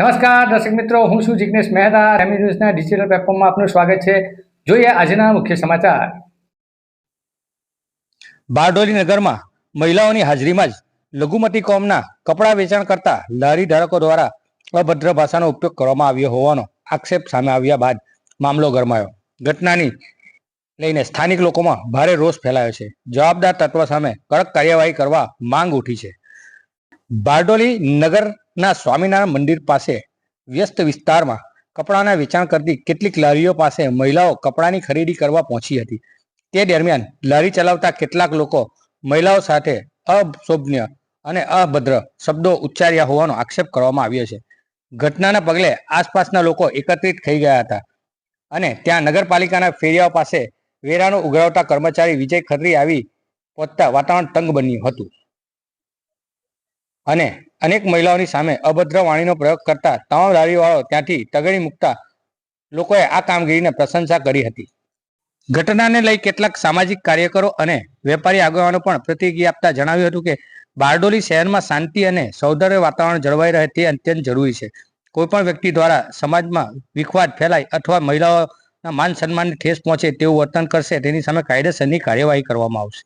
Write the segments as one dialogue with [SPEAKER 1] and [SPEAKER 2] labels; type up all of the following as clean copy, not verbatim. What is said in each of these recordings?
[SPEAKER 1] નમસ્કાર દર્શક મિત્રો, હું છું જિગ્નેશ મહેતા. રેમી ન્યૂઝના ડિજિટલ પ્લેટફોર્મમાં આપનું સ્વાગત છે. જોઈએ આજના મુખ્ય સમાચાર.
[SPEAKER 2] બારડોલી નગરમાં મહિલાઓની હાજરીમાં જ લઘુમતી કોમના કપડાં વેચાણ કરતા લારી ધારકો દ્વારા અભદ્ર ભાષાનો ઉપયોગ કરવામાં આવ્યો હોવાનો આક્ષેપ સામે આવ્યા બાદ મામલો ગરમાયો. ઘટનાની લઈને સ્થાનિક લોકોમાં ભારે રોષ ફેલાયો છે. જવાબદાર તત્વ સામે કડક કાર્યવાહી કરવા માંગ ઉઠી છે. બારડોલી નગરના સ્વામિનારાયણ મંદિર પાસે વ્યસ્ત વિસ્તારમાં કપડાના વેચાણ કરતી કેટલીક લારીઓ પાસે મહિલાઓ કપડાની ખરીદી કરવા પહોંચી હતી. તે દરમિયાન લારી ચલાવતા કેટલાક લોકો મહિલાઓ સાથે અશોભનીય અને અભદ્ર શબ્દો ઉચ્ચાર્યા હોવાનો આક્ષેપ કરવામાં આવ્યો છે. ઘટનાના પગલે આસપાસના લોકો એકત્રિત થઈ ગયા હતા અને ત્યાં નગરપાલિકાના ફેરિયાઓ પાસે વેરાનો ઉઘરાવતા કર્મચારી વિજય ખત્રી આવી પહોંચતા વાતાવરણ તંગ બન્યું હતું અને અનેક મહિલાઓની સામે અભદ્ર વાણીનો પ્રયોગ કરતા તમામ લારીવાળાઓ ત્યાંથી તગડી મૂકતા લોકોએ આ કામગીરીને પ્રશંસા કરી હતી. ઘટનાને લઈ કેટલાક સામાજિક કાર્યકરો અને વેપારી આગેવાનો પણ પ્રતિક્રિયા આપતા જણાવ્યું હતું કે બારડોલી શહેરમાં શાંતિ અને સૌંદર્ય વાતાવરણ જળવાઈ રહે તે અત્યંત જરૂરી છે. કોઈપણ વ્યક્તિ દ્વારા સમાજમાં વિખવાદ ફેલાય અથવા મહિલાઓના માન સન્માનને ઠેસ પહોંચે તેવું વર્તન કરશે તેની સામે કાયદેસરની કાર્યવાહી કરવામાં આવશે.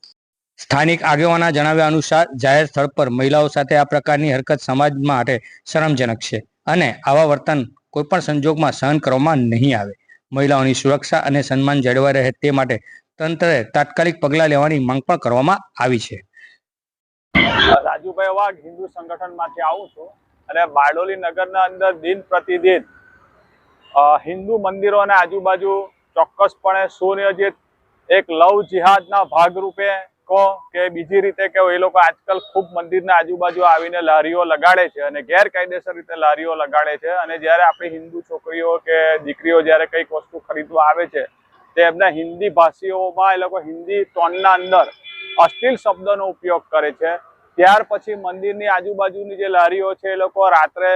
[SPEAKER 2] સ્થાનિક આગેવાનના જણાવ્યા અનુસાર જાહેર સ્થળ પર મહિલાઓ સાથે આ પ્રકારની હરકત સમાજ માટે શરમજનક છે અને આવા વર્તન કોઈપણ સંજોગમાં સહન કરવામાં નહીં આવે. મહિલાઓની સુરક્ષા અને સન્માન જળવાઈ રહે તે માટે તંત્રએ તાત્કાલિક પગલાં લેવાની માંગ પણ કરવામાં આવી છે.
[SPEAKER 3] રાજુભાઈ વાઘ હિન્દુ સંગઠનમાંથી આવું છું અને બારડોલી નગરના અંદર દિન પ્રતિદિન હિન્દુ મંદિરોના આજુબાજુ ચોક્કસપણે સુનિયોજિત એક લવ જિહાદના ભાગરૂપે કહો કે બીજી રીતે કહો, એ લોકો આજકાલ ખૂબ મંદિરના આજુબાજુ આવીને લારીઓ લગાડે છે અને ગેરકાયદેસર રીતે લારીઓ લગાડે છે. અને જ્યારે આપણી હિન્દુ છોકરીઓ કે દીકરીઓ જ્યારે કંઈક વસ્તુ ખરીદવા આવે છે તે એમના હિન્દી ભાષીઓમાં એ લોકો હિન્દી ટોનના અંદર અશ્લીલ શબ્દોનો ઉપયોગ કરે છે. ત્યાર પછી મંદિરની આજુબાજુની જે લારીઓ છે એ લોકો રાત્રે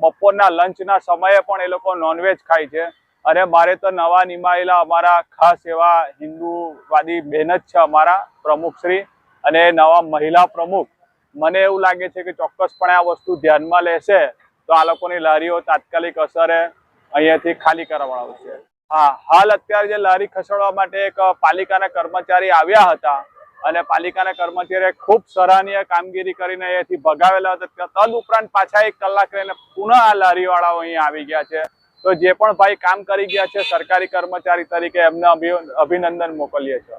[SPEAKER 3] બપોરના લંચના સમયે પણ એ લોકો નોનવેજ ખાય છે. અને મારે તો નવા નિમાયેલા અમારા ખાસ એવા હિન્દુવાદી બહેન જ છે, અમારા પ્રમુખશ્રી અને નવા મહિલા પ્રમુખ. મને એવું લાગે છે કે ચોક્કસપણે આ વસ્તુ ધ્યાનમાં લેશે તો આ લોકોની લારીઓ તાત્કાલિક અસરે અહીંયાથી ખાલી કરાવડાવશે. હા, હાલ અત્યારે જે લારી ખસેડવા માટે એક પાલિકાના કર્મચારી આવ્યા હતા અને પાલિકાના કર્મચારીએ ખૂબ સરાહનીય કામગીરી કરીને અહીંયાથી ભગાવેલા હતા. તદ ઉપરાંત પાછા 1 કલાક રહીને પુનઃ આ લારીવાળાઓ અહીંયા આવી ગયા છે. તો જે પણ ભાઈ કામ કરી ગયા છે સરકારી કર્મચારી તરીકે એમને અભિનંદન મોકલીએ છીએ.